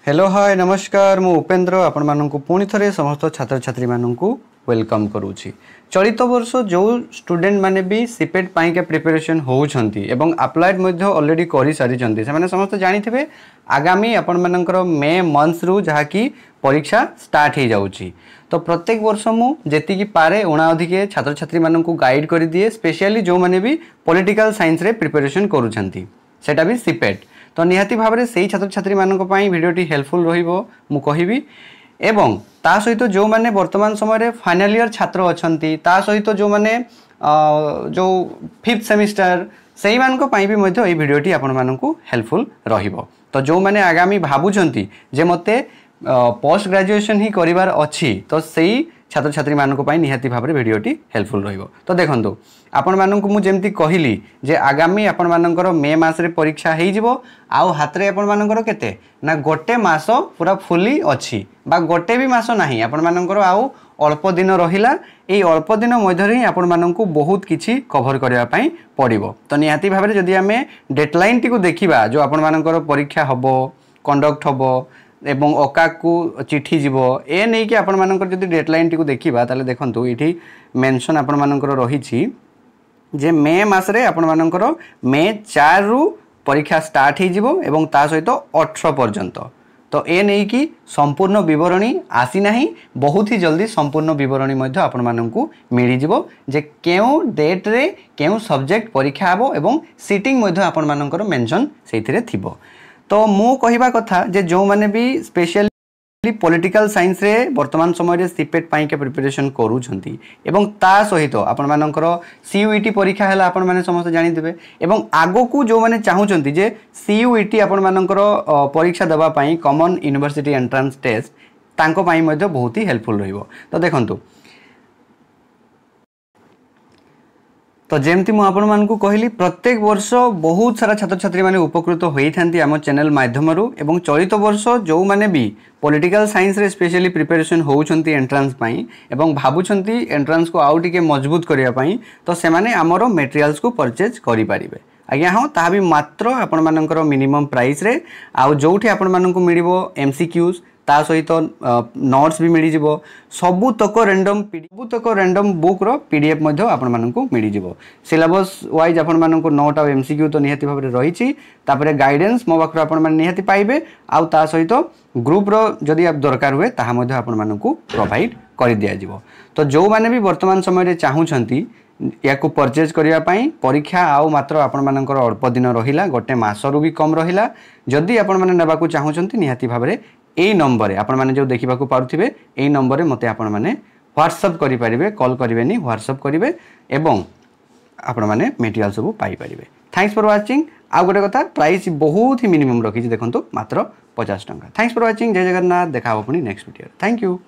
Hello hi नमस्कार मु उपेन्द्र आपण माननकु पुणी थरे समस्त छात्र छात्री माननकु वेलकम करूची। चलित वर्ष जो स्टूडेंट माने भी सीपेट पाई के प्रिपरेशन होउछंती एवं अप्लाइड मध्ये ऑलरेडी करि सारी छंती से माने समस्त जानिथिबे आगामी आपण मानकर मे मंथ्स रु जहा की परीक्षा स्टार्ट हो जाउची। तो प्रत्येक वर्ष मु जेति की पारे उणा अधिके छात्र छात्री माननकु गाइड करि दिए स्पेशली जो माने भी पॉलिटिकल साइंस रे प्रिपरेशन करूछंती सेटा भी सीपेट। तो निहाती भाव में से छात्र छात्री मानक पई वीडियोटी हेल्पफुल रहिबो मु कहिबी एवं ता सहित जो माने वर्तमान समय रे फाइनल ईयर छात्र अछंती ता सहित जो माने जो 5th सेमिस्टर सेही मानक पई भी मध्य ए वीडियोटी आपण मानकु हेल्पफुल रहिबो। तो जो माने आगामी भाबुचंती जे मते पोस्ट ग्रेजुएशन ही करिवार अछि तो सेही छात्र छात्री मानक पई निहाती भाव में वीडियोटी हेल्पफुल रहिबो। तो देखंतु आपण मानक मु जेमती कहिली जे आगामी आपण मानकर मे मास रे परीक्षा हेइ जिवो आउ हाथ रे आपण मानकर केते ना गोटे मास पूरा फुली अछि बा गोटे भी मास नाही आपण मानकर आउ अल्प दिन रहिला एई अल्प दिन मध्य रे आपण मानकु बहुत किछि कवर करिया पई पड़िबो। तो निहाती भाव में जदि आमे डेडलाइन टी को देखिबा जो आपण मानकर परीक्षा हबो कंडक्ट हबो एवं ओका को चिठी जीवो ए नै कि आपण मानकर जदि डेडलाइन टी को देखिबा ताले देखंतु इठी मेंशन आपण मानकर रहिछि जे मे मास रे आपण मानकर मे 4 रु परीक्षा स्टार्ट हो जिवो एवं ता सहित 18 पर्यंत। तो ए नै कि संपूर्ण विवरणी आसी नाही बहुत ही जल्दी संपूर्ण विवरणी मध्ये आपण मानकु मिली जिवो जे केउ डेट रे केउ सब्जेक्ट परीक्षा हबो एवं सीटिंग मध्ये आपण मानकर मेंशन सेथिरे थिबो। तो मु कहिबा कथा जे जो माने भी स्पेशली पॉलिटिकल साइंस रे वर्तमान समय रे सीपेट पाई के प्रिपरेशन करूछंती एवं ता सहित आपण मानकर सीयूईटी परीक्षा हैला आपण माने समस्त जानि देबे एवं आगो को जो माने चाहुचंती जे सीयूईटी आपण मानकर परीक्षा देबा पाई कॉमन यूनिवर्सिटी एंट्रेंस टेस्ट तांको पाई मध्ये बहुत ही हेल्पफुल रहिबो। तो देखंतु तो जेमती मु आपण मानकु कहली प्रत्येक वर्ष बहुत सारा छात्र छात्री माने उपकृत होई थांती हम चैनल माध्यमरु एवं चलित वर्ष जो माने भी पॉलिटिकल साइंस रे स्पेशली प्रिपरेशन होउछंती एंट्रेंस पाई एवं भाबुछंती एंट्रेंस को आउ टिके मजबूत करिया पाई तो से माने हमरो मटेरियल्स को परचेज करि परिबे। आज्ञा हाँ ता भी मात्र आपण मानकर मिनिमम प्राइस रे आउ जोठी आपण मानकु मिलिबो एमसीक्यूज ता सहित नोट्स भी मिली जिवो सबुतक रैंडम बुक रो पीडीएफ मध्ये आपण मानकु मिली जिवो सिलेबस वाइज आपण मानकु नोट आ एमसीक्यू तो निहाती भाबरे रहिछि तापरे गाइडेंस मो बाखरो आपण मान निहाती पाइबे आउ ता सहित ग्रुप रो जदी आप दरकार हुए ताहा मध्ये आपण मानकु प्रोवाइड करि दिया जिवो। तो जो माने भी वर्तमान समय रे चाहुछंती या को परचेज करिया पाई परीक्षा आउ मात्र आपण मानकर अल्प दिन रहिला गोटे मासरु भी कम रहिला जदी आपण माने नेबा को चाहुछंती निहाती भाबरे एई नंबर आपण माने जो देखिबा को पारुथिबे एई नंबर रे मते आपण माने व्हाट्सएप करि परिबे कॉल करिवेनी व्हाट्सएप करिवे एवं आपण माने मटेरियल सब पाई परिबे। Thanks for watching. आ गोटे कथा प्राइस बहुत ही मिनिमम रखिछि देखंतु मात्र 50 टंका। Thanks for watching. जय जगन्नाथ। देखा हो पुनी नेक्स्ट वीडियो। Thank you.